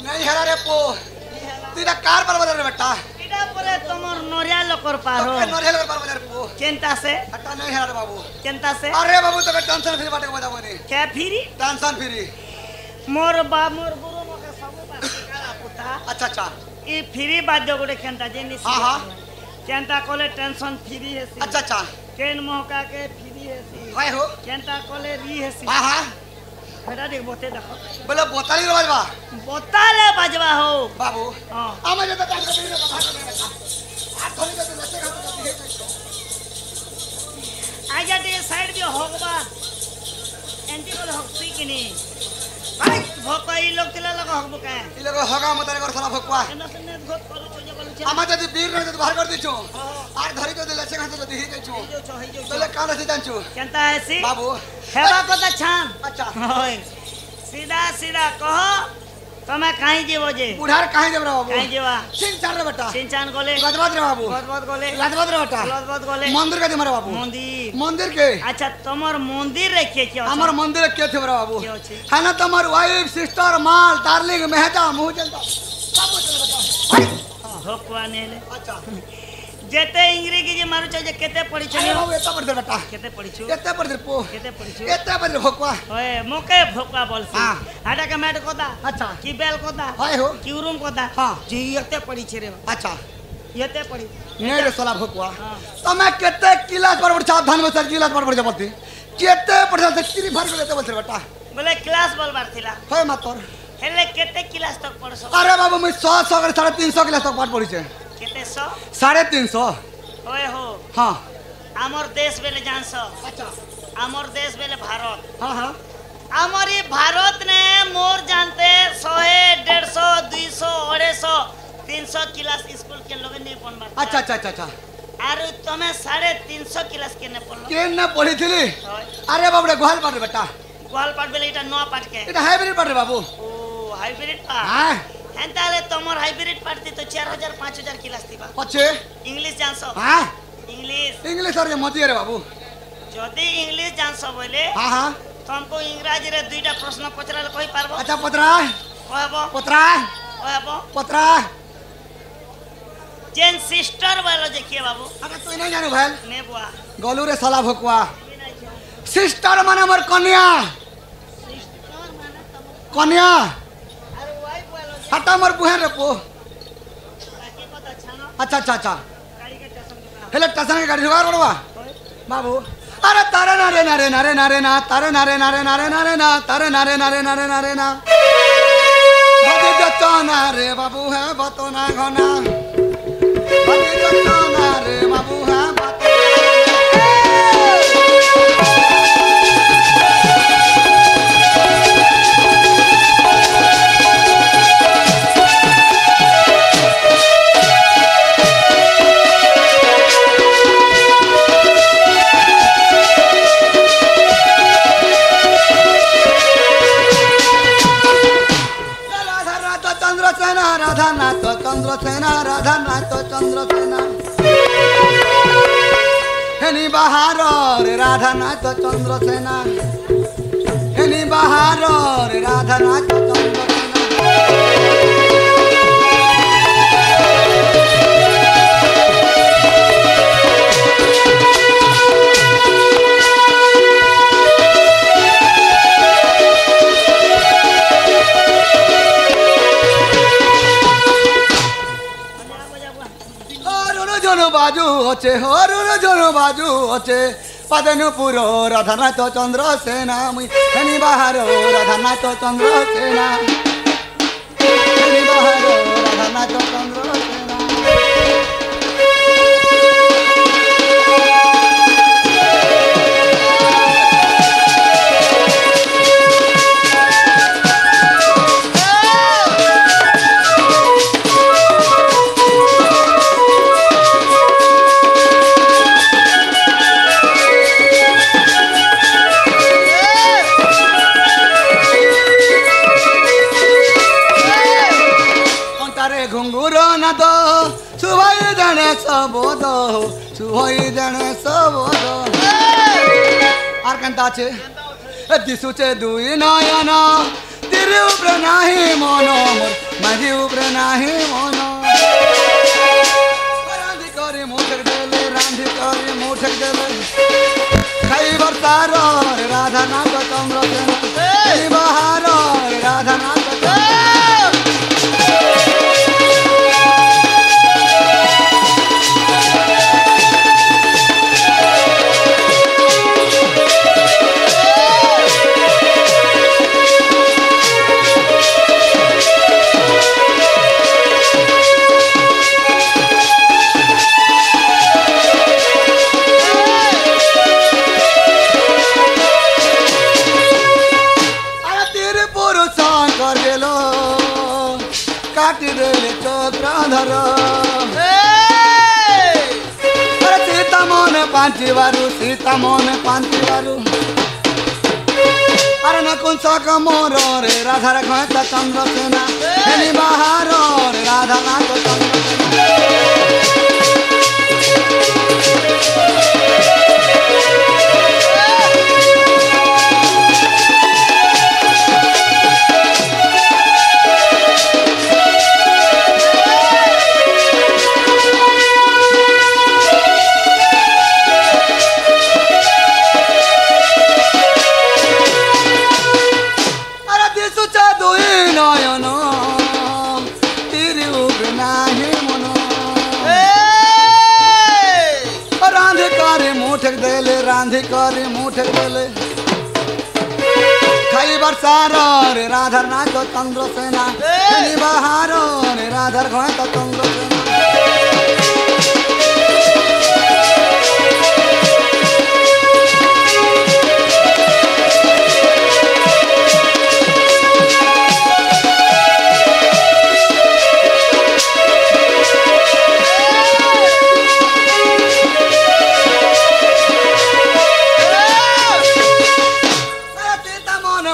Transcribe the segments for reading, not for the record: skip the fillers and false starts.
नहीं हेरा रे पो तीरा कार पर बदल रे बेटा इडा परे तमर नरिया लोकर पारो तो नरिया लोकर पर बदल पो केंता से हटा नहीं हेरा रे बाबू केंता से अरे बाबू तो टेंशन फ्री बाटे को बताबो नी क्या फिरी टेंशन फ्री मोर गुरु मके सब बात काला पुता अच्छा अच्छा ई फ्री बाद्य गोटे केंता जेनी हां हां केंता कोले टेंशन फ्री हेसी अच्छा अच्छा केन मोहका के फ्री हेसी हाय हो केंता कोले री हेसी हां हां हेडा देख बोते देखो बोले बोतली रे बाजवा बोताले बजवा हो बाबू हां आमा जे तो काम कर रे बाबा आ थोड़ी के लते खा तो आजा दे साइड दियो होगबा एंटी कोले होक्सी किनी भाई भोका ई लोग तिला लगा होगबो का ई लोग होगा मत रे कर साला भक्वा केना सने घोट करू छोजे बोलु छे आमा जदी वीर रे बाहर कर दिछु आर धरी के लते खा तो जदी ही देछु बोले कान से जानछु केंता हेसी बाबू हेबा को त छान अच्छा होय सीधा सीधा कहो तमे काई जेबो जे बुढ़ार काहे देब रे बाबू काई जेवा सिंह चार रे बेटा सिंचान गोले गजबात रे बाबू बहुत गोले गजबात रे बेटा बहुत गोले मंदिर के दे मारे बाबू मंदिर मंदिर के अच्छा तमर मंदिर रखे के हमर मंदिर के थे रे बाबू के अछि है ना तमर वाइफ सिस्टर माल डार्लिंग मेहजा मुंह जलता सब चल बेटा भोकवा नेले अच्छा जेते इंग्रेजी जे मारू जे केते पड़ी अरे छनी बाबू एता पर दे बेटा केते पड़ी छु एता पर दे पो केते पड़ी छु एता पर दे भोकवा ओए मोके भोकवा बोलसी हां हाडा के मैट कोदा अच्छा की बेल कोदा हाय हो की रूम कोदा हां जी यते पड़ी छे रे अच्छा यते पड़ी नहीं रे सोला भोकवा हां तमे केते क्लास पर सावधान में सर क्लास पर जबती केते पढ़ा से किरी भर के लेते बोलते बेटा बोले क्लास बोलबार थिला होय मातर हेले केते क्लास तक पढ़सो अरे बाबू मैं 100 के 350 क्लास तक पाठ पढ़ी छे केते सो 350 ओए हो हां आमर देश बेले जानसो अच्छा आमर देश बेले भारत हां हां आमर ये भारत ने मोर जानते 100 150 200 250 300 क्लास स्कूल के लोग नहीं पढ़ मारता अच्छा अच्छा अच्छा अच्छा आरो तमे 350 क्लास के ने पढ़लो के न पढ़ी थी अरे बाबू रे गोहाल पाठ बेटा गोल पाठ बेले इटा नो पाठ के এটা হাইব্রিড পাঠ রে বাবু ओ हाइब्रिड पाठ হ্যাঁ हेंताले तमर हाइब्रिड पाठ थी तो 4000 5000 क्लास थी बा আছে इंग्लिश जानसो হ্যাঁ इंग्लिश इंग्लिश আর মতি রে বাবু जदी इंग्लिश जानसो बोले হ্যাঁ হ্যাঁ तुमको इंग्रजी रे दुईटा प्रश्न पचराले कहि पारबो আচ্ছা পত্রা कहबो পত্রা कहबो পত্রা जेन सिस्टर वाला जे के बाबू আরে তুই নাই জানো ভাই ने बुआ গলু রে সালা ভকুয়া भी नहीं छो সিস্টার মানে আমার কন্যা सिस्टर माने तम কন্যা अरे वाइफ वाला जे হাটা আমার বুহে রে পো बाकी को तो छानो আচ্ছা আচ্ছা আচ্ছা गाड़ी के स्टेशन का হেলে স্টেশন के गाड़ी जोगाड़ करवा होय बाबू अरे तारे नारे नारे नारे नारे ना तारे नारे नारे नारे नारे ना तारे नारे नारे नारे नारे ना बदी जचना रे बाबू है बतना घना बदी जचना रे बाबू है राधानाथ चंद्रसेना राधानाथ चंद्रसेना हेनी बहार रे राधानाथ चंद्रसेना हेनी बहार रे राधानाथ चंद्रसेना बाजू होचे हरुण जन बाजू होचे पदनुपुर राधानाथ चंद्रसेना हेनी बाहर राधानाथ चंद्रसेना हेनी बाहर राधानाथ चंद्रसेना सबोद सुहई जने सबोद আর কেনতা আছে দিশুছে দুই নয়ন তিরুপ্র নাহি মন মোর पांचीवारू सीता मोन पांचीवारू अरे नकुंसक मोर रे राधा रखत चंद्रसेना हेली बहार रे राधा नाथ चंद्रसेना रांधे करे मुठे देले खाई बरसार रे राधर नाच चंद्रसेना हेली बहार रे राधर घोत चंद्रसेना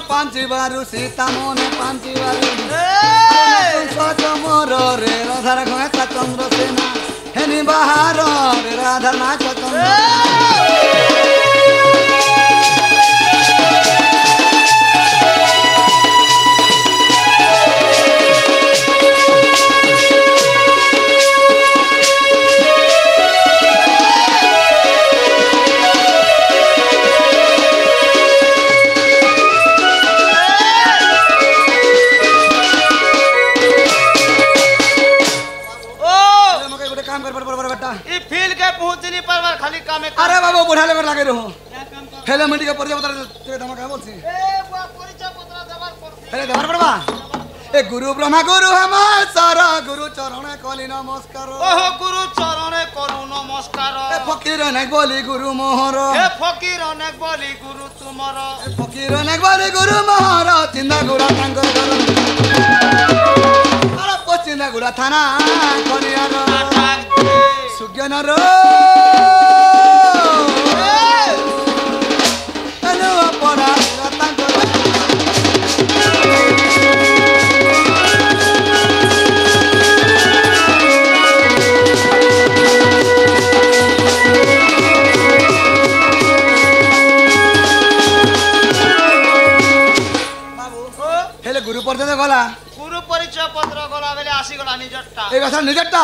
पांचीवारू सीता मोने पांचीवारू सोच मोर रे राधा घोत चंद्रसेना हेनी बहार रे राधा नाच चंद्रसेना अरे बाबू बुढ़ा लेबर लागे रहो हेले मंडी के परिचय पत्र तेरे धमा का बोलसी ए बा परिचय पत्र देवर पड़ती हेले देवर पड़वा ए गुरु ब्रह्मा गुरु हमार सारा गुरु चरणे कली नमस्कार ओहो गुरु चरणे करू नमस्कार ए फकीर अनेक बोली गुरु मोहर ए फकीर अनेक बोली गुरु तुमर ए फकीर अनेक बोली गुरु मोहर चिंदा गुरा तांकर घर अरे पचिंदा गुरा थाना करियार सुज्ञानर गुरु परिचय गला गुरु परिचय पत्र गला बेले आसी गला निजटा ए कथा निजटा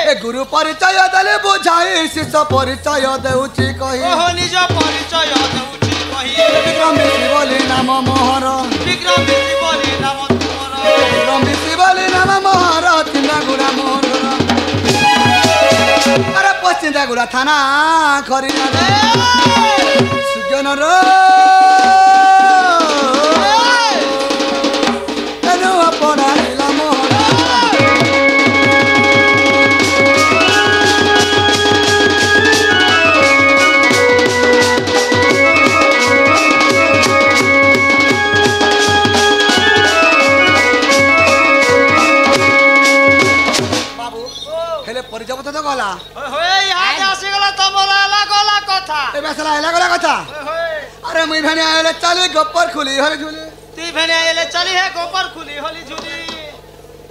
ए गुरु परिचय दले बुझाई शिष्य परिचय देउची कहि ओहो निज परिचय देउची कहि विक्रम शिवली नाम मोहर विक्रम शिवली नाम तुमर विक्रम शिवली नाम मोहर चिंदा गुरा मोहर अरे पचिंदा गुरा थाना खरिना सुजनर गला आज आसी गला तमरा लागला कथा ए बेसला लागला कथा अरे मुई भेने आले चली गप्पर खुली हली झुली ती भेने आले चली है गप्पर खुली हली झुली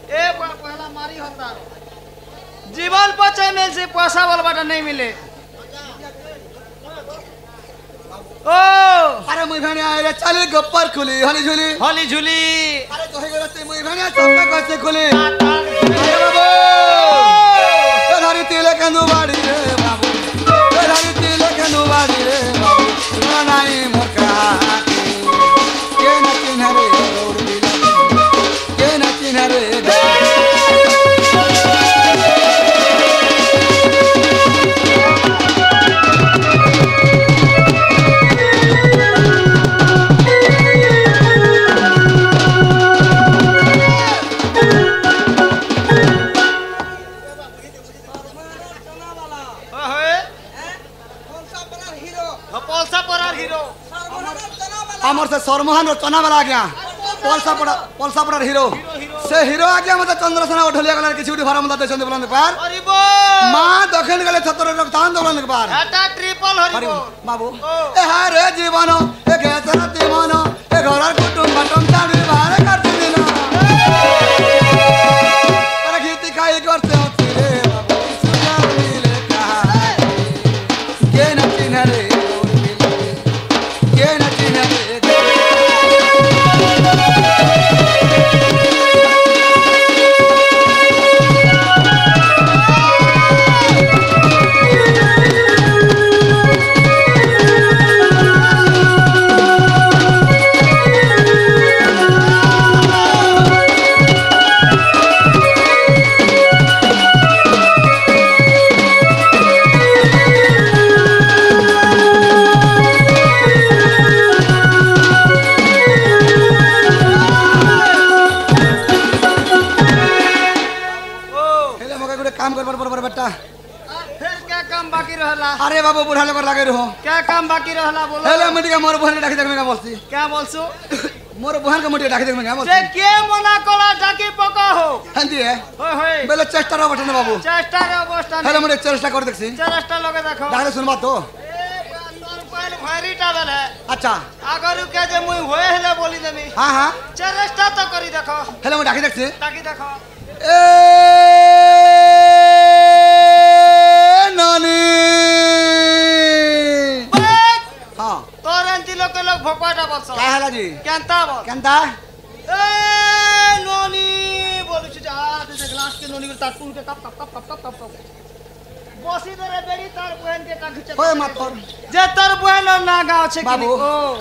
ए पहला मारी होता जीवन बचे में से पैसा वाला बाटा नहीं मिले ओ अरे मुई भेने आले चली गप्पर खुली हली झुली अरे तो हे गलती मुई भेने चप्पा कैसे खुली अरे बाबू धरी तिले कंदू बाड़ी रे बाबू धरी तिले कंदू बाड़ी रे बाबू नाई मोर का के न किनारे रोड दिला बरमोहन चना वाला आज्ञा पलसापड़ा हिरो से हिरो आज्ञा मत चंद्रसेना उठलिया गला किछि भार मत देछन बोलन पार हरिबो मां दक्षिण गले छतर रक्तान बोलन पार एटा ट्रिपल हरिबो बाबू ए हारे जीवन ए गेतर जीवन ए घरर कुटुंब बटम चाडी बाहर कर दिना पर खेती खाई करते होती रे बाबू सुना मिले कहा के न चिन्ह रे के न चिन्ह रे अरे बाबू बुढ़ा लोग लगे रहो क्या काम बाकी रहला बोलो हेले मुटिका मोर बहन डाकी देख में का बोलती क्या बोलसु मोर बहन के मुटिका डाकी देख में का से बोलती के मना कला डाकी पका हो हंदी है होय होय बेले चेष्टा रो बटन बाबू चेष्टा रे अवस्था हेले मुटे चेष्टा कर देखसी चेष्टा लगे देखो डाके सुनबा तो ए तोर पहल भरीटा बेल है अच्छा अगर के जे मुई होय हेले बोली देमी हां हां चेष्टा तो करी देखो हेले मुटे डाकी देखसी डाकी देखो ए नानी हां तोर अंति लोग भोपाटा बोलसो क्या हला जी केनता बोल केनता ए नोनी बोलु छी जा दे ग्लास के नोनी के ताटपुर के cup cup cup cup cup cup बसी दरे बेड़ी तार बहन के का खिचे होय मत कर जे तार बहन ना गाव छे बाबू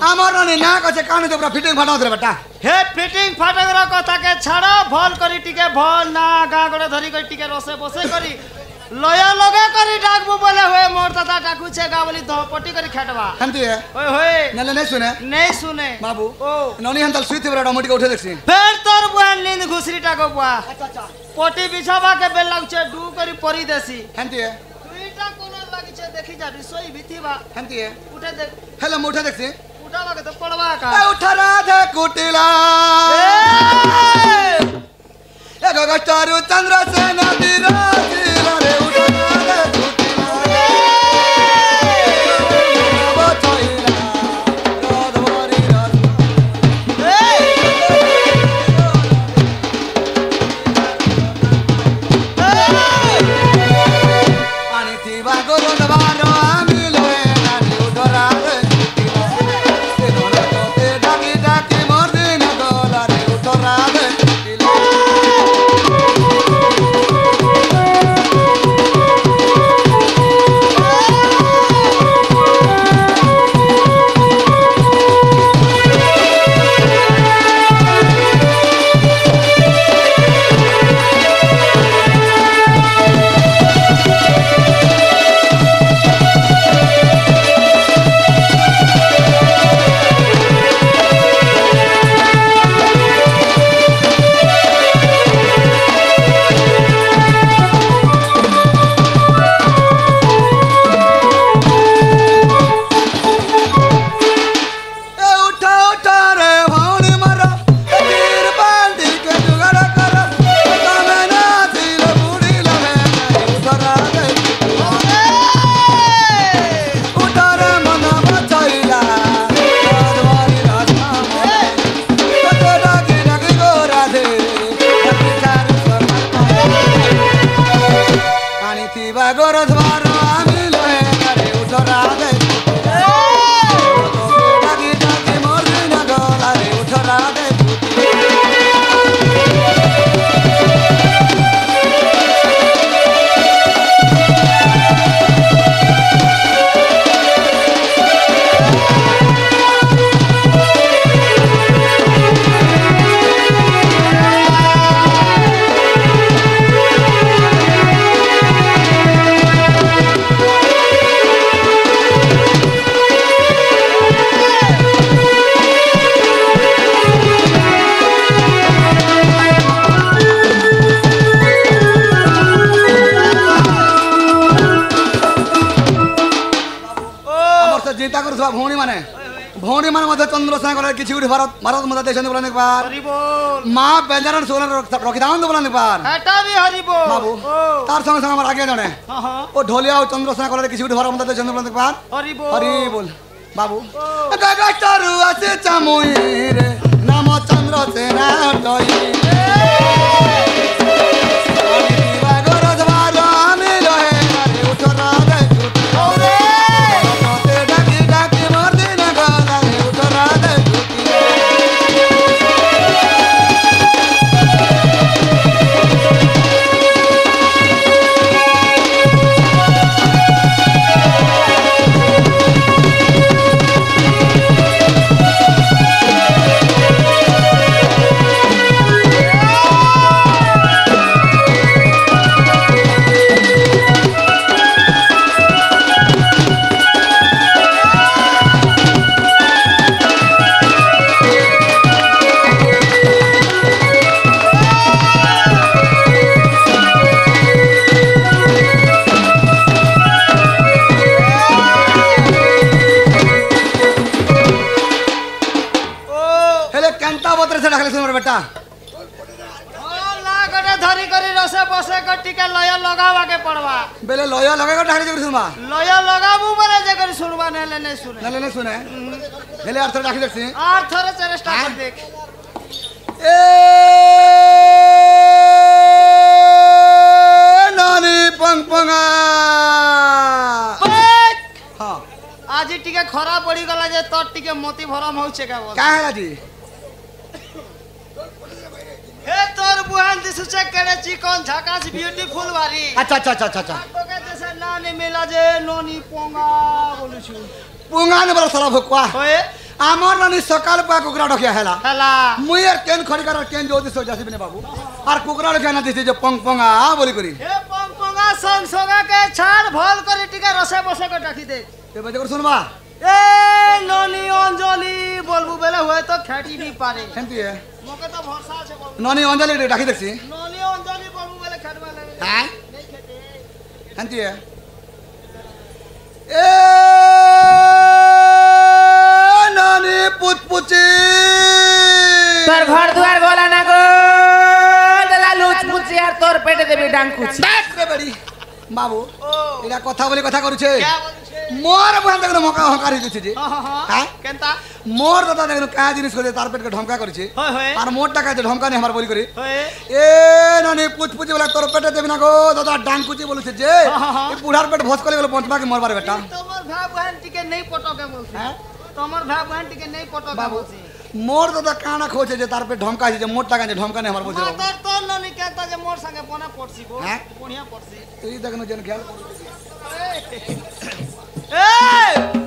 हमर नानी ना कछे कान तो पूरा फिटिंग फाटा दे बेटा हे फिटिंग फाटगर कथा के छाड़ो भल करी टिके भल ना गा गड़े धरी करी टिके रोसे बसे करी लया लगे करी डाकबो बोले होए मोर तता डाकू छे गावली धपटी करी खेटवा हंती है होय होय नले नहीं सुने नहीं सुने बाबू ओ नौनी हंतल सुई थेबरा मोटी के उठे देखसी फेर तोर बहन नींद घुसरी टाको बुआ अच्छा अच्छा पोटी बिछावा के बेल लाग छे डू करी परी देसी हंती है दुईटा कोना लागी छे देखी जा रिसोई भीतीबा हंती है उठे देख हेले मुठे देखसी उठावा के तो पड़वा का ए उठ राधे कुटिला ए गगस्टारु चंद्रसेना विराजिला रे उठ राधे कुटिला वो छोइला राधवारी राध पानी थीवा गोरन बारो आमिलो ए नानी उठ राधे कुटिला से नोना तोते डाकी डाकी मोर दिन गोला रे उठ राधे कुटिला ভৌণী মানে মধ্যে চন্দ্রসেনা করে কিছু গুটি ভারত ভারত মধ্যে দেশন বলেন একবার হরি বল মা বেজারান সোলার রকিদান বলেন একবার এটা বি হরি বল বাবু তার সঙ্গে সঙ্গে আমার আগে জানে হ্যাঁ ও ঢলিয়া ও চন্দ্রসেনা করে কিছু গুটি ভারত মধ্যে দেশন বলেন একবার হরি বল হরি বল বাবু গাগা চারু আছে চামুই রে নাম চন্দ্রসেনা টই बेटा धरी करी रसे बसे कर टिके लय लगावा के पड़वा बेले लय लगे को ढाली जगरी सुनबा लय लगाबू बोले जे करी सुनबा नेले नहीं सुने नेले सुने हेले अर्थ डाकी देखसी आर थोड़े चेष्टा कर देख ए नानी पंगपंगा हां आज टिके खरा पड़ी गला जे तो टिके मोती भरम होचे का बोल का है जी हे तोर बुहान दिसुचे केड़े चिकन झकास ब्यूटीफुल वारी अच्छा अच्छा अच्छा अच्छा तो के जैसे नानी मिला जे नोनी पोंगा बोलुछु पोंगा ने बड़ा सारा भुकवा होए आमर नानी सकाल पा कुकरा डकिया हेला हला मुयर केन खड़ी कर केन जोदी सो जासी बने बाबू और कुकरा डकिया ना दिसे जो पंगपंगा बोली करी हे पोंगा संग संगा के छाड़ भोल करी टिके रसे बसे को डाकी दे ते बजे कर सुनबा ए नोनी अंजलि बोलबू बेले हुए तो खेती नहीं पारे केंती है मोके तो भरोसा छे बोल ननी अंजलि रे डाकी देखसी नोनी अंजलि बोलबू बेले खेतवा लगे हैं नहीं खेते केंती है ए नानी पुचपुची तोर घर दुआर गोला ना गो दादा लुच पुची यार तोर पेटे देबी डांकुची बैठ रे बड़ी बाबू एला কথা বলি কথা করুছে क्या बोलछे मोर बहन देखनो मौका हकारी दिछि जी हां हां हैं केनता मोर दादा देखनो का जिनिस करे तार पेट के ढमका करछे होय होय আর মোর টাকা যে ঢমকা নে আমার বলি করে होय এ নানি পুচপুচি বলা তোর পেটে দেবি না গো দাদা ডাংকুচি বলছে যে এই বুড়ার পেট ভস করে গেল পঞ্চমা के मरबार बेटा तोमर भाई बहन टिके नहीं पटो के बोलछे हैं तोमर भाई बहन टिके नहीं पटो के बाबू बोलछे मोर दादा काना खोचे जे तार पे ढमका जे मोर टाका जे ढमका ने हमर बोलছে मातर तो ननी कहता जे मोर संगे बना पड़सी गो हैं? बढ़िया पड़सी এই দেখনো যেন খেয়াল ए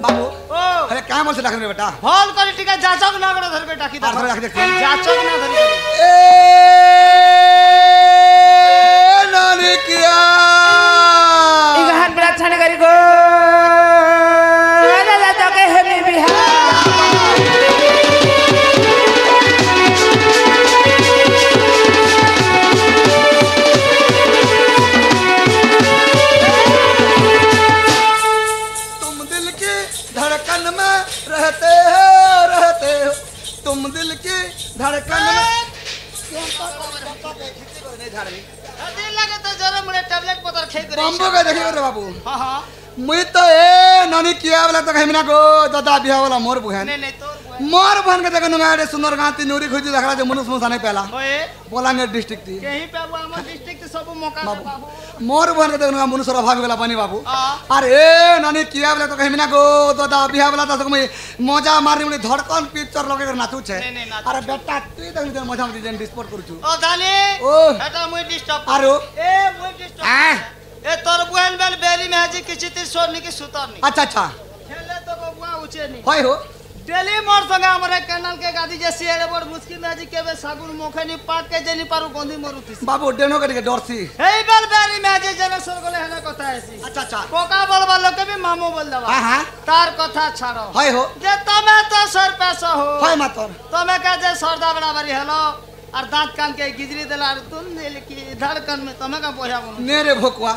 बाबू ओ अरे का बोलছে ডাকন রে बेटा भोल करी टिके जाचक ना करे धर के डाकी আর ধরে রাখ দেখছি जाचक ना धरी ए नानी किया इगहान बड़ा छाने करी गो दादा तो के हेमी बिहार तुम दिल की धड़कन में रहते हो तुम दिल की धड़कन में दिल लगे तो जरा मुड़े टैबलेट पतर खे करे बम्बू का देखिए रे बाबू हां हां मुई तो ए नानी किया वाला तो कहिना गो दादा बिहा वाला मोर बुहन नहीं नहीं तोर मोर बहन के देखनो गाड़े सुंदर गाती नूरी खोजी देखला जे मनुष्य मुसाने पहला होए बोलांगे डिस्ट्रिक्ट थी कहीं पे वो हमर डिस्ट्रिक्ट सब मौका दे बाबू मोर बहन के देखनो मनुष्य भाग वाला बनी बाबू हां अरे ए नानी किया वाला तो कहिना गो दादा बिहा वाला तो मुई मजा मारी मुई धड़कन पिक्चर लगे कर नाचू छे नहीं, नहीं, नाचू अरे बेटा तू देखनो मजा मत जेन डिस्पोर्ट करू छु ओ दानी ओ एटा मुई डिस्टर्ब आरो ए मुई डिस्टर्ब आ ए तोर बुआन बेल बेरी में हाजी किछि ती सोनी की सुतरनी अच्छा अच्छा खेले तो बबुआ उचे नहीं होय हो डेली मोर संगे हमरे कैनल के गादी जे सियर बड़ मुश्किल में हाजी केबे सागुन मोखनी पाक के जेनी पारू गोंधी मरुती बाबू डेनो के डरसी हे बेल बेरी में हाजी जने सर गले हने कथा आसी अच्छा अच्छा कोका बोलबा लोग के भी मामू बोल दवा हां हां तार कथा छाड़ो होय हो जे तमे तो सर पैसा हो होय मातर तमे का जे सरदा बराबरी हेलो आ और दांत कान के गिजरी देला और तुम ने की धड़कन में तमे का बोया बनु नेरे भोकवा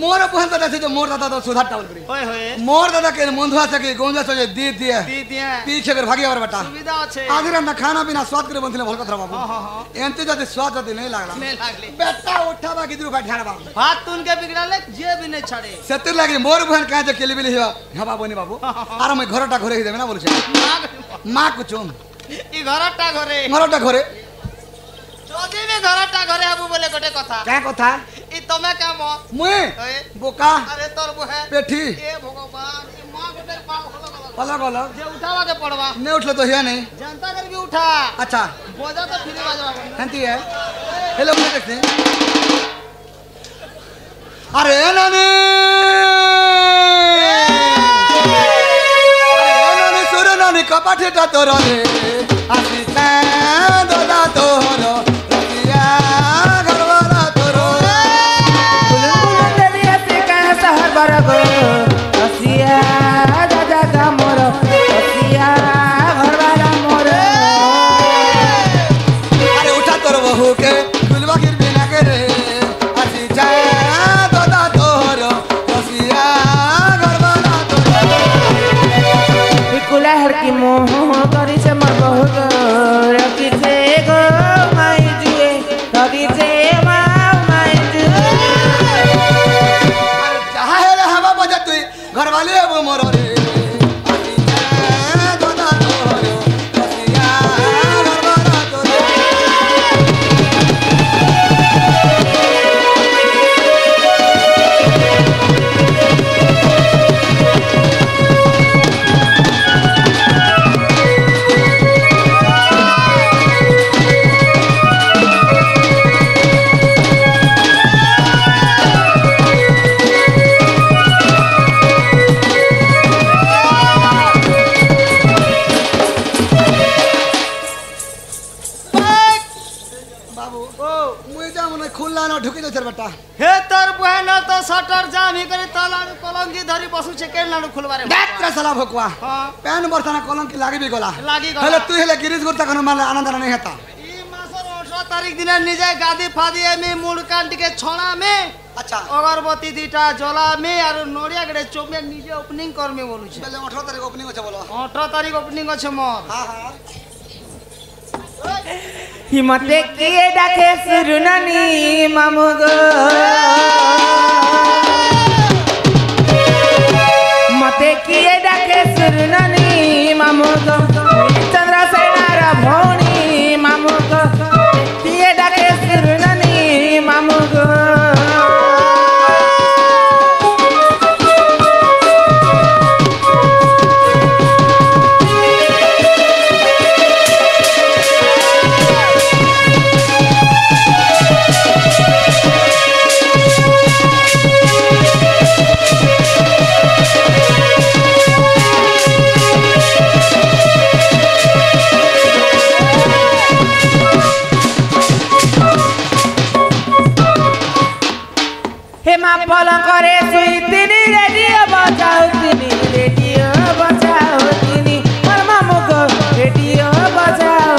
मोर बहन दादा से जो मोर दादा तो सुधा टावल करी होय होय मोर दादा के मंधुआ से के गोंजा से दी दिए दी दिए पीछे कर भागी और बेटा सुविधा আছে आधे ना खाना पीना स्वाद करे बनथिले भल कथरा बाबू हां हां एंते जदि स्वाद जदि नहीं लागला नहीं लागले बेटा उठावा गिदरू का ढाड़ा बाबू हाथ तुन के बिगड़ाले जे भी नहीं छाड़े सत्तर लागी मोर बहन कहा जे केली बिली हे बाबू नी बाबू आर मैं घरटा घरे ही देबे ना बोलछे मां कुचुम ई घरटा घरे যদি মে ঘরটা ঘরে আবু বলে গোটে কথা क्या कथा ই তমে কাম मुए बोका আরে তোর বহে पेठी ए भगवान ई मां গোটে পাল হলো अलग अलग जे उठावा के पड़वा नहीं उठले तो है नहीं जनता करके उठा अच्छा बोझा तो फिर बाजवा हंती है हेलो मुझे देखते हैं अरे नानी सुर नानी कपाठेटा तोर रे आसी दोला तोर रतिया घरवाला तोर बुलबुल दरिया से कहाँ शहर बरगो रसिया दादा का मोर रसिया घरवाला मोर अरे उठा तोर बहू के गुलवा गिर बिना के रे आसी दोला तोर रसिया घरवाला तोर बिकुला हर की मोह करी से मर बहुत रखी से गो माई जुए रखी से माई जुए जहाँ है रे हवा बजा तू घर वाले अब मोर रे आसी दोला तोर रसिया घरवाला तोर बाबू ओ मुझे जा मने खुला ना ढुकी दे बेटा हे तोर बहन तो शटर जाम ही करे ताला कलंगी धरी बसु छे के लाडू खुलवारे बेत्र सला भोकवा हां पैन बरसाना कलंक लागी भी गला लागी गला। हेले तू हेले गिरीश गुरता कनो माले आनंद नहीं हेता ई मासर 18 तारीख दिन निजे गादी फादी में मुड़ कांड के छोड़ा में अच्छा अगरबत्ती दीटा जला में और नोरिया गडे चौक में निजे ओपनिंग कर में बोलु छे पहले 18 तारीख ओपनिंग होছে बोलो 18 तारीख ओपनिंग আছে मोर हां हां हिमते किए डाके सुरुनानी मामू गो मते किए डाके सुरुनानी मामू गो चंद्रसेनार भौणी मामू गो किए डाके सुरुनानी मामू गो हे माँ पलंग करे सुई तिनी रेडियो बजाओ तिनी रेडियो बजाओ तिनी और मामू को रेडियो बजाओ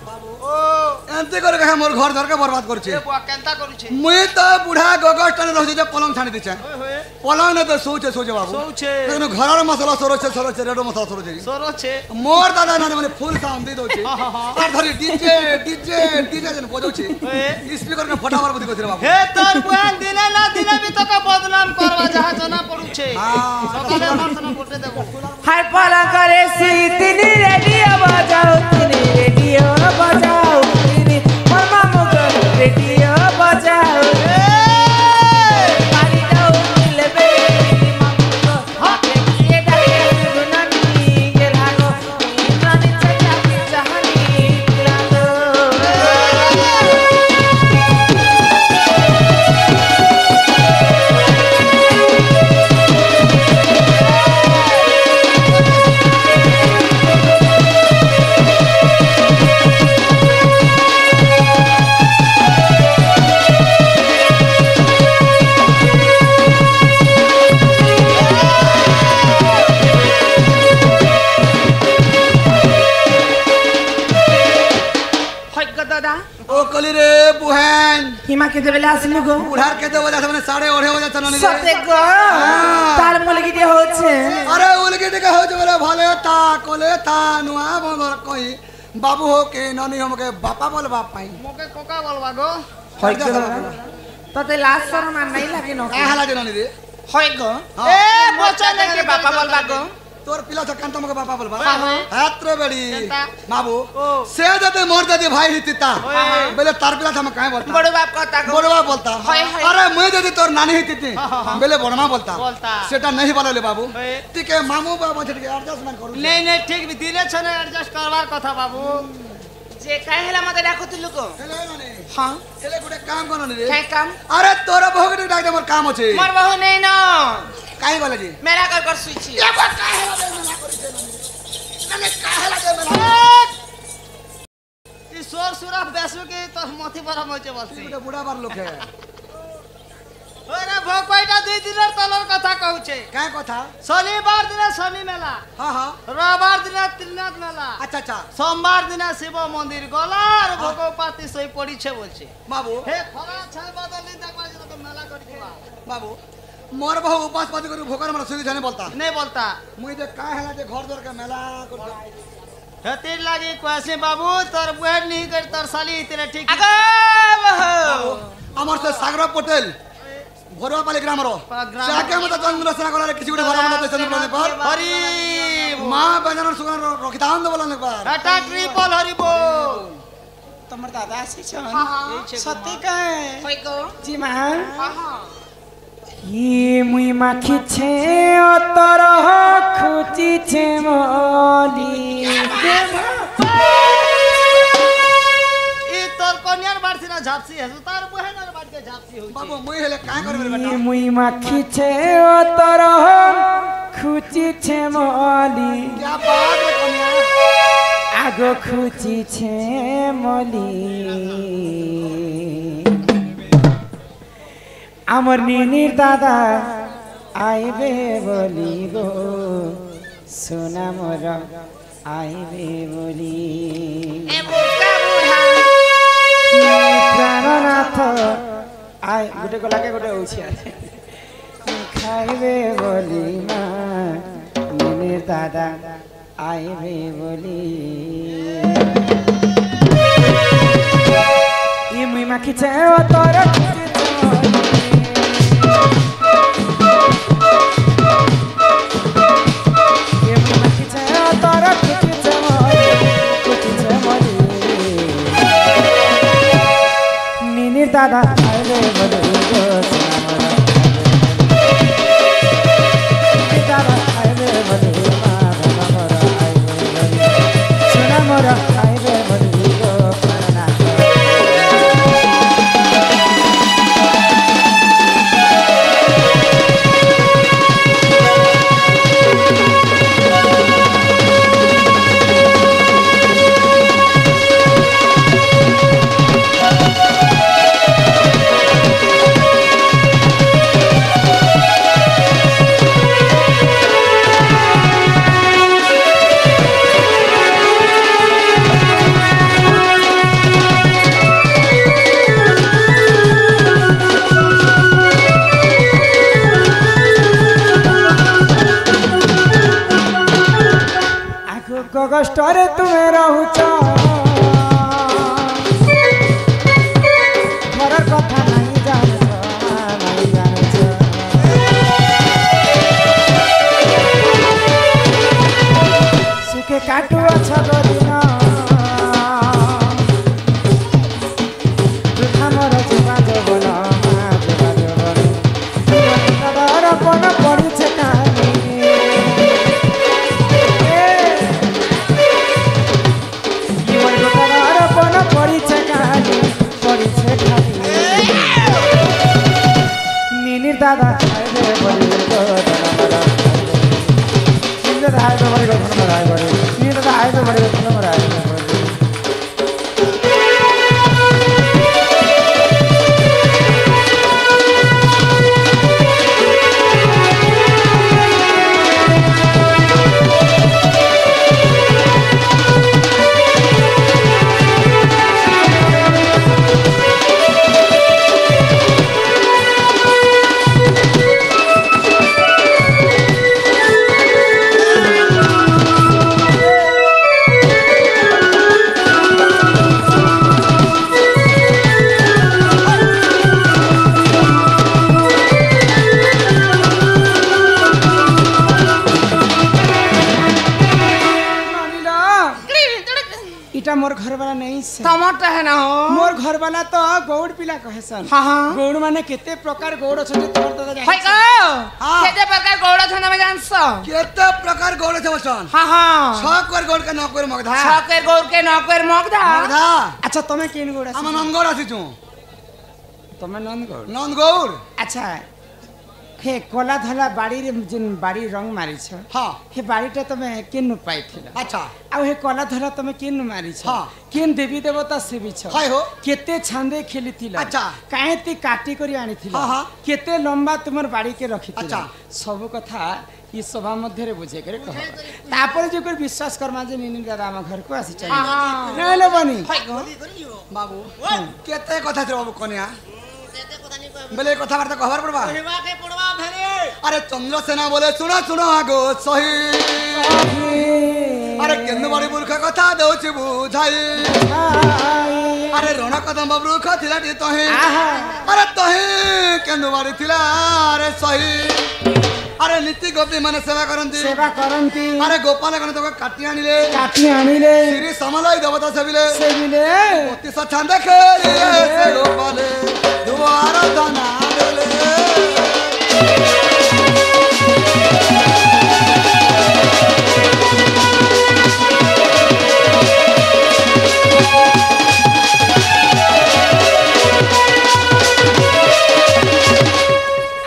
एंते करे कहे मोर घर धर के बर्बाद करछे ए बुआ केनता करू छे मुई तो बुढ़ा गगस्टन रह जे पलंग छानी दिछे होय होय पलंग ने तो सोचे बाबू सोचे लेकिन घरर मसला सरो छे रेडो मसला सरो छे सोरो छे मोर दादा नाने माने फुल साउंड दे दोछे हां हां और धरी डीजे जन बजाउछे ए स्पीकर में फटाफट बुद्धि करछे बाबू हे तोर बहन दिने ना दिने भी तो का बदनाम करवा जहा जना पड़ू छे हां सकाले मर्दना बोटे देबो हर पलंग करे सुई तिनी रेडियो बजाओ तिनी रेडियो बजाओ तिनी और मामू को रेडियो बजाओ पानी दो मिलबे मामू को हाथे किए डाके सुरुनानी गेलागो रानी चचा की जहानी लागो মা কে দেবেলে আসলু গো বুড়ার কেতে বলে মানে 8:30 বাজে ননি সতে গো তার মুলগি দিয়ে হচ্ছে আরে উলগি দিকে হচ্ছে বলে ভালে তা কোলে তা নুয়া বন্দর কই বাবু হোকে ননি हमके बापा बोलबा पाई মোকে কোকা বলবা গো হয় গো ততে লাজ শরম আর নাই লাগে না কাহা লাগে ননি রে হয় গো এ বচন কে বাপা বলবা গো তোর পিলা চকান তোমাকে বাপা বলবা হ্যাঁ। হাতরে বেড়ি কেনতা? বাবু ও। সে যদি মোর যদি ভাই হিতিতা হ্যাঁ। বলে তার পিলা তুমি কাহে বলতা বড় বাপ কথা গো বড় বাপ বলতা হয়, হয়। আরে মই যদি তোর নানি হিতিতি বলে বড় মা বলতা বলতা। সেটা नहीं বললে বাবু হয়। টিকে মামু বাবা থেকে অ্যাডজাস্টমেন্ট করু নেই নেই ঠিক দিলে ছনে অ্যাডজাস্ট করবার কথা বাবু যে কাই হেলা মতে ডাকুতিলু গো হেলে নানি হ্যাঁ হেলে গুটে কাম কোন নি রে কাই কাম আরে তোর বহুকে ডাক দে মোর কাম আছে মোর বহু নেই না কাই বলে জি মেরা কর সুইছি এবার কাই হেলা দে মেলা করিছে নানি কাই হেলা দে মেলা ঈশ্বর সুরা বেসু কি তোর মতি পরাম হইছে বলছি গুটে বুড়া বার লোক হে ওরে ভোকইটা 2 দিনের তলর কথা কହୁছে কাই কথা শনিবার দিনে শনি মেলা হ্যাঁ হ্যাঁ রবিবার দিনে ত্রিনাথ মেলা আচ্ছা আচ্ছা সোমবার দিনে শিব মন্দির গলা আর ভোগপাতি সই পড়িছে বলছে বাবু হে খরা ছাই বদলি দেখবা যে তো মেলা করি দিবা বাবু মোর বহু উপাস পাতি করে ভোকর আমার সুবিধা নেই বলতা নেই বলতা মুই যে কাই হেলা যে ঘর দরকে মেলা করতে হেতির লাগি কইছে বাবু তোর বুহের নি कर তোর শালি তেরে ঠিক আগো বহু আমার সে সাগর পটেল ঘরোয়া পালি গ্রামর গ্রাম। যাকে মতো চন্দ্রসেনা কলারে কিছু গুটে ঘর মতো চন্দ্রপ্রদেশ পর হরি মা বেজানোর সুগান রখিতান দে বলেন একবার এটা ট্রিপল হরি বল তোমার দাদা আসিছ এইছে গো সত্যি মা। কাই হয় গো জি মা আহা ই মুই মাখিছে অতর খুচিছে মলি ই তোর কন্যার বাড়ছি না ঝাপসি হেসু তার বুহেনের বাড়িতে ঝাপসি হইছে বাবু মুই হেলে কাই করবে বেটা ই মুই মাখিছে অতর খুচিছে মলি क्या बात है कन्या আগো খুচিছে মলি আমার নিনির দাদা আইবে বলি গো সোনা মোর আইবে বলি প্রাণনাথ আই গোটে গলাকে গোটে উছি আছে খাইবে বলি মা নিনির দাদা আইবে বলি ই মুই মাখিছে ও তোর দাদা আইবে বলি গো দাদা আইবে বলি মা বাবা মোরা আইবে বলি সোনা মোরা আইবে বলি গো প্রাণনাথ কষ্টরে তুমি রহুছ ঘরের কথা নাই জানছ নাই জানছ সুখে কাটু অছ দিন আমার যোগা জবন মা যোগা জবন দাদার কোন পড়িছে কানি পড়িছে কালি পড়িছে খালি নিনির দাদা আইবে বলি গো দাদা নিনির দাদা আইবে বলি গো ধন্যবাদ আইবে নিনির দাদা আইবে বলি গো ধন্যবাদ আইবে एटा मोर घर वाला नहीं से टमाटर है ना हो मोर घर वाला तो गौड़ पिला कहेसन हाँ हाँ गौड़ माने केते प्रकार गौड़ अछन तोर तो हाय का केते प्रकार गौड़ छन में जानसो केते प्रकार गौड़ छे बसन हाँ हाँ छकर गौड़ के नकर मगधा छकर गौड़ के नकर मगधा मगधा अच्छा तमे केन गौड़ हम नंगौर आसी छु तमे नंद गौड़ नंदगौर अच्छा हे कोला धला बाड़ी रे जिन बाड़ी रंग मारी छ हां हे बाड़ीटा तमे केन पाइथिला अच्छा आ हे कोला धला तमे केन मारी छ हाँ। केन देवी देवता सेवी छ हाय हो केते छांदे खेलिथिला अच्छा। काहे ती काटी करी आनिथिला हाँ, हाँ। केते लंबा तुमर बाड़ी के रखिथिला अच्छा। सब कथा ई सभा मध्य रे बुझे करे कह तापर जे कोई विश्वास करमा जे निनी दादा हम घर को आसी चाहिए हाँ। नै ले बनी बाबू केते कथा छे बाबू कन्या बेले कथा बार्ता कहबार पड़बा अरे चंद्रसेना बोले सुनो सुनो आगो सही अरे केंद्र बड़ी मूर्ख कथा दउछि बुझाई अरे रण कदम वृक्ष थिला टी तहे अरे तहे केंद्र बड़ी थिला अरे सही अरे नीति गोपी माने सेवा करंती अरे गोपाल गण तो काटी आनिले श्री समलय देवता सेविले अति सछान देखे से गोपाले दुआर धना देले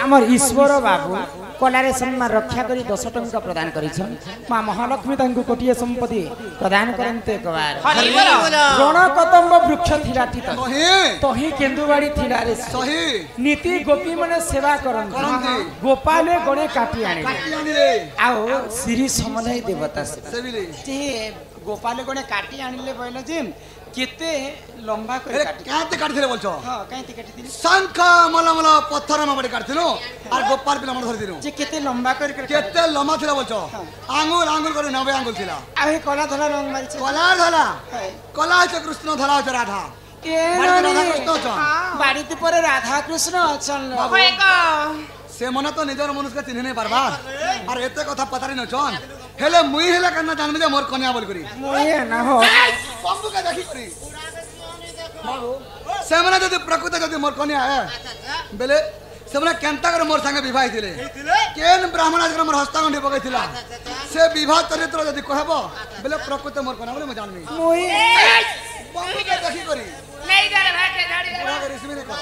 हमर ईश्वर बाबू कलारे सम्मान रक्षा करी 10 टंका प्रदान करिछन मां महालक्ष्मी तांको कोटिए संपत्ति प्रदान करन्ते एकबार रण कदम्ब वृक्ष थिलाटी तही केंदुवाड़ी थिला रे सही नीति गोपी माने सेवा करन्ते गोपाले गणे काटी आनिले आओ श्री समलय देवता सेविले जे गोपाले गणे काटी आनिले बइले जिन केते लंबा करे काटी काते काटथिले बोलछो हां काईते काटी दिले शंख मलमल पत्थर में बड़ी काटथिलो और गोपाल पिला मन धरि दिनो जे केते लंबा करे केते लम्बा थिला बोलछो आंगुल आंगुल करे 90 आंगुल थिला आ हे कला धला रंग मारी छे कला धला कला छ कृष्ण धला छ राधा के राधा कृष्ण छ बाड़ी परे राधा कृष्ण अचन हाय का से मन तो निजर मनुष्य चिन्ह नहीं पारबा और एते कथा पता नहीं नचन हेले मुई हेले कन्ना जानबे जे मोर कन्या बोल करी मोए ना हो बंबू का देखी करी बाबू से मन जदी प्रकृति जदी मोर कन्या है बेले से मन केनता कर मोर संगे विवाह थिले केन ब्राह्मण आज मोर हस्तागंठी पकैथिला से विवाह चरित्र जदी कहबो बेले प्रकृति मोर कन्या बोले म जानबी मोए बंबू का देखी करी नहीं जाने भाई के दाढ़ी पूरा करी इसमें का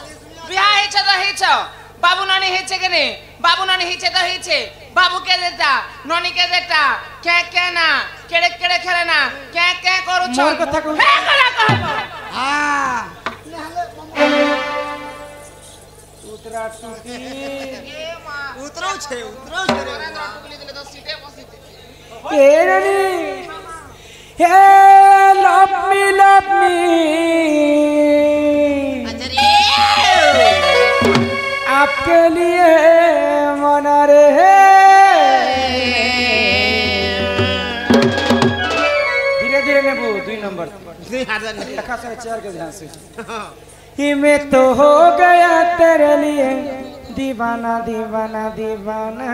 बियाह है तो है छ बाबू नानी हिचे के रे बाबू नानी हिचे तो हिचे बाबू के देता नानी के देता क्या ना केड़े केड़े खेले ना क्या करू छ मोर कथा को हे कला कहबो हां उतरा टूटी उतरौ छे रे टुकली दिले तो सीटे बसिते केरनी हे लव मी आपके लिए मना रे धीरे धीरे नेबू 2 नंबर देखा से चेयर के ध्यान से ही मैं तो हो गया तेरे लिए दीवाना दीवाना दीवाना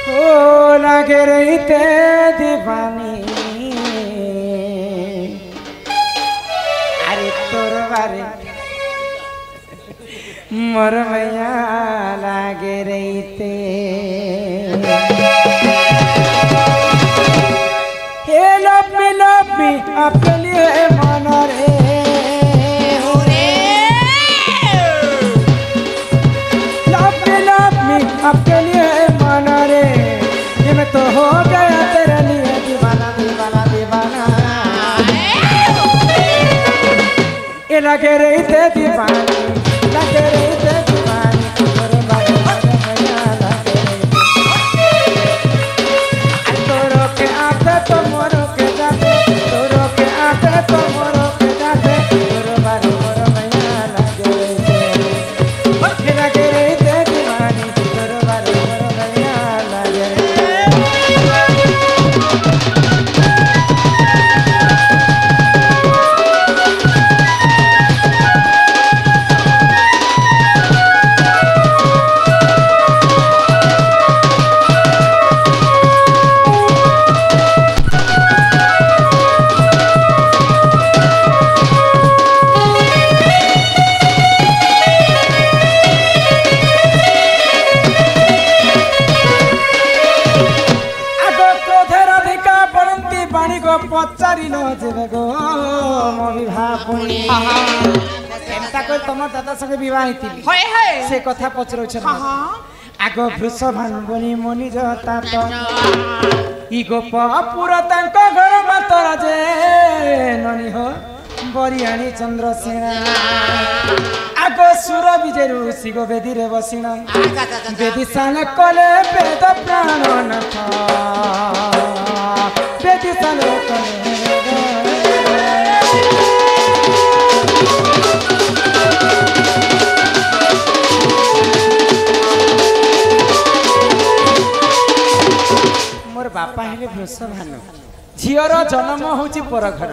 हो लगे रही ते दीवानी तोर बारे मोर मैया लागे रहीते हे लव मी आपके लिए मना रे हो रे लव मी आपके लिए मना रे ये मैं तो हो गया तेरे लिए दीवाना दीवाना दीवाना लगे रही थे दीवानी लगे रही थे दीवानी तोरे बारे मैया लगे तोरो के आते तो मोरो के जाते तोरो के आते तो मोरो के जाते तोरे बारे मैया लगे रही थे दीवानी तोरे बारे मैया लगे तमर दादा संगे विवाह हितिली होय होय से कथा पचरौ छ हां हां आगो वृषभान बनी मनि जता तो इ गोप पुरा तांको घर मातर जे ननी हो बरियाणी चंद्रसेना आगो सुर विजयरु सिगो बेदी रे बसिना बेदी साले कले वेद प्राण नाथ बेदी साले कले मोर बापा हेले वृषभानु झीर जन्म होची पर घर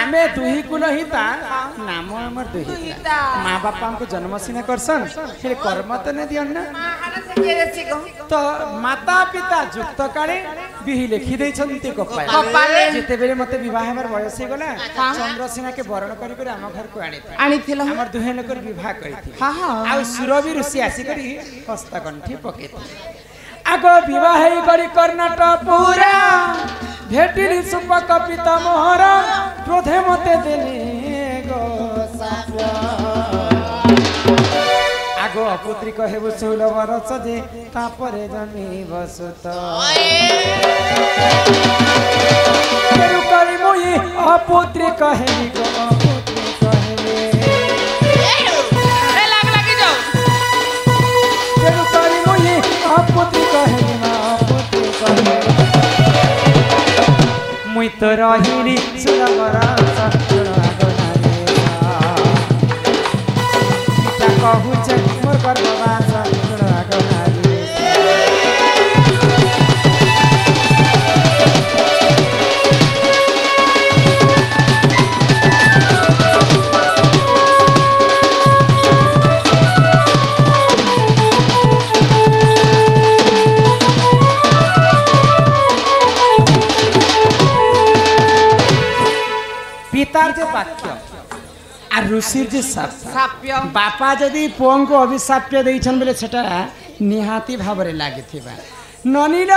आमे दुही कुल हिता नाम हमर दुही माँ बापा को जन्म सिना करसन फिर कर्म तो ने दियन ना तो माता पिता युक्त काले बिही लिखि दै छन्ति कपाले जेते बेले मते विवाह हमर बयस हे गला चंद्रसेना के वरण करी करी हम घर को आनी थिला हमर दुहे लोकर विवाह करी हां हां आ सुरवी ऋषि आसी करी हस्तकंठी पकेती आगो विवाह करी कर्णाटक पूरा भेटिली सुपक पिता मोहर क्रोधे मते देले गो साप्य आगो अपुत्री कहेबु 16 वर्ष जे तापरे जमी बसुत केरु करी मुई अपुत्री कहेबी गो अपुत्री कहेबे ए लागी जाओ केरु करी मुई अपुत्री कहेबी मा अपुत्री कहेबे मुई तो रहिली सुरवरा सत्तुरा गनारे पिता कहू छ मोर गर्भवा सत्तुरा गनारे पितार जे वाक्य आ ऋषिर जे साप्य बापा जदि पुओं को अभिशाप्य देइछन बेले सेटा निहाती भाबरे लागिथिबा ननीर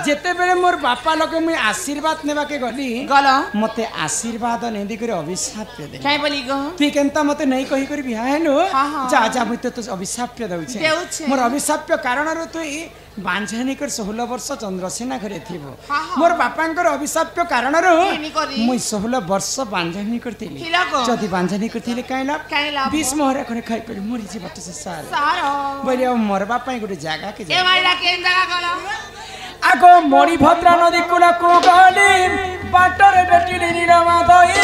जेते बेले मोर बापा लगे मुई आशीर्वाद नेबा के गली गला मते आशीर्वाद नेदी करे अभिशाप्य दे काय बोली गो तू केनता मते नहीं कहि करी बिहा हेनु हाँ, हाँ। जा जा मुई तो अभिशाप्य दउछे देउछे। मोर अभिशाप्य कारण रो तू बांझानी कर 16 वर्ष चंद्रसेना घरे थिबो हाँ, हाँ। मोर बापांकर अभिशाप्य कारण रो केनी करी? मुई 16 वर्ष बांझानी करथिली थिला को? जदि बांझानी करथिले काई काई लाभ लाभ? 20 मोहरा करे खाइ परि मरि जे बट से सार सारो बोले अब मोर बापाई गुटे जागा के ए माइला केन जगह गला आगो मणिभद्रा नदी कूल को गली बाटरे बेटी नीरमा दई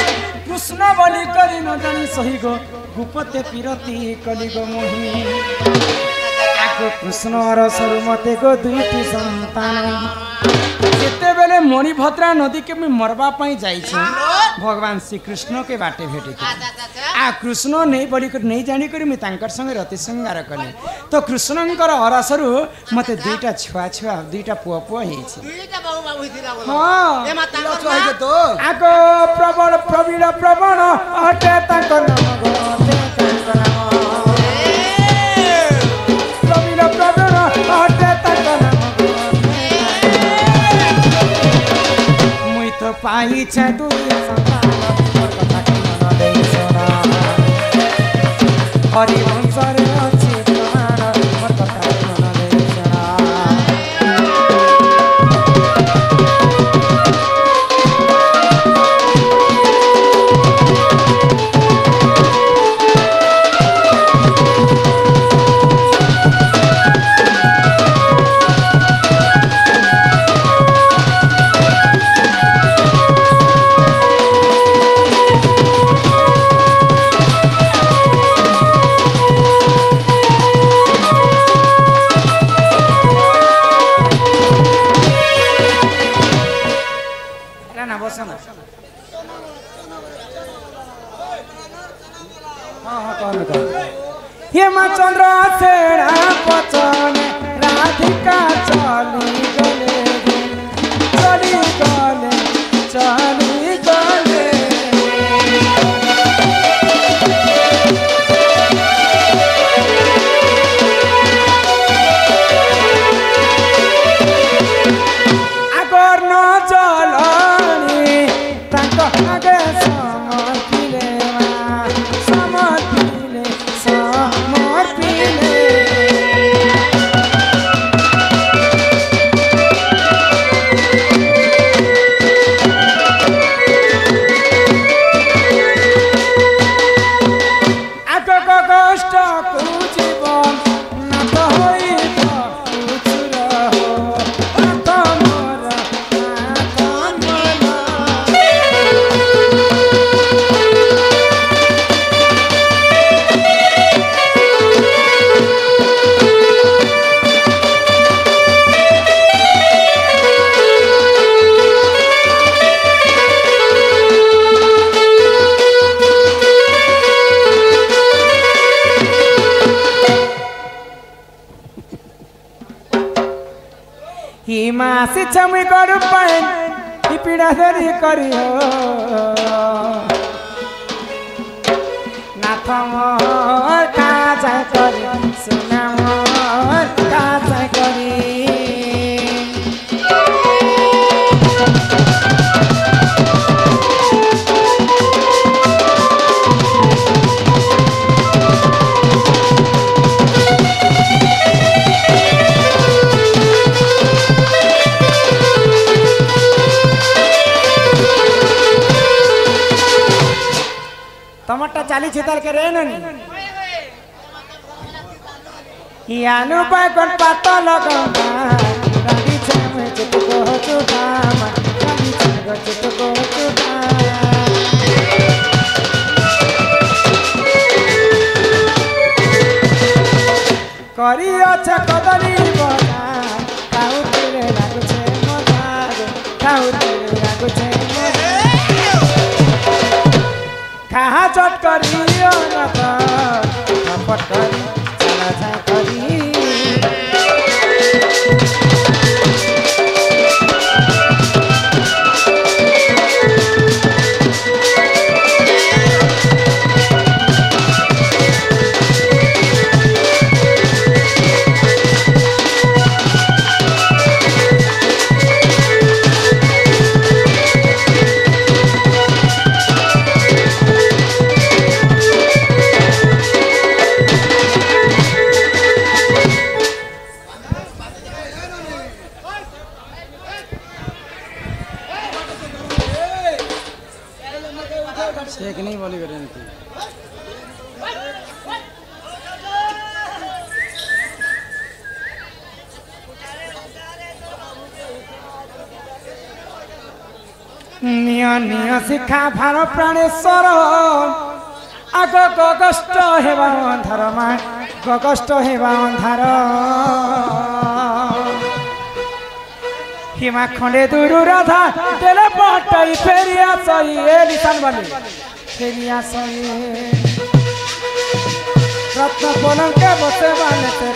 कृष्ण बलि करी न जानी सही गो गुपते पिरती कली गो मोही आगो कृष्ण रसरु मते गो दुईटी संतान जेते बेले मणिभद्रा नदी के मैं मरबा पाई जाई छी भगवान श्री कृष्ण के बाटे भेटी आ कृष्ण नहीं बोली कर नहीं जानी कर मैं तांकर संगे रति संगार कले तो कृष्णंकर हरसरु मते दुईटा छुआ छुआ दुईटा पुआ पुआ हेई छी दुईटा बाबू बाबू हितिरा बोला हां ए माता तो है तो आगो प्रबल प्रवीण प्रवण अटे तांकर नाम गो अटे तांकर नाम प्रवीण प्रवण अटे तांकर नाम मुई तो पाई छ दुई संतान मोर कथा के मन देई सोना हरि वंशरे अछि प्रमाण मोर कथा के मन देई सोना हिमा सिछमी गरु पाइन हि पीडा धरी करियो नाथ मोर काजा करी सुना मोर काजा करी टमाटर 40 छितर के रे ननी यानु पागन पाता लगमा रानी छमे चितको चुटामा रानी छमे चितको चुटामा करी अच्छा कदली बना काउ तेरे लागु छे मजा काउ तेरे लागु छे कहाँ चट करियो न त थपट करी चला जा करी एक नहीं बोली करें निय निय शिखा भार प्राणेश्वर आग गगस्ट हेबा अंधार मा गगस्ट हेबा अंधार हिमा खंडे दूर राधा तेरे पटई फेरिया सही ए निशान वाली फेरिया सही रत्न पलंग के बसे वाले से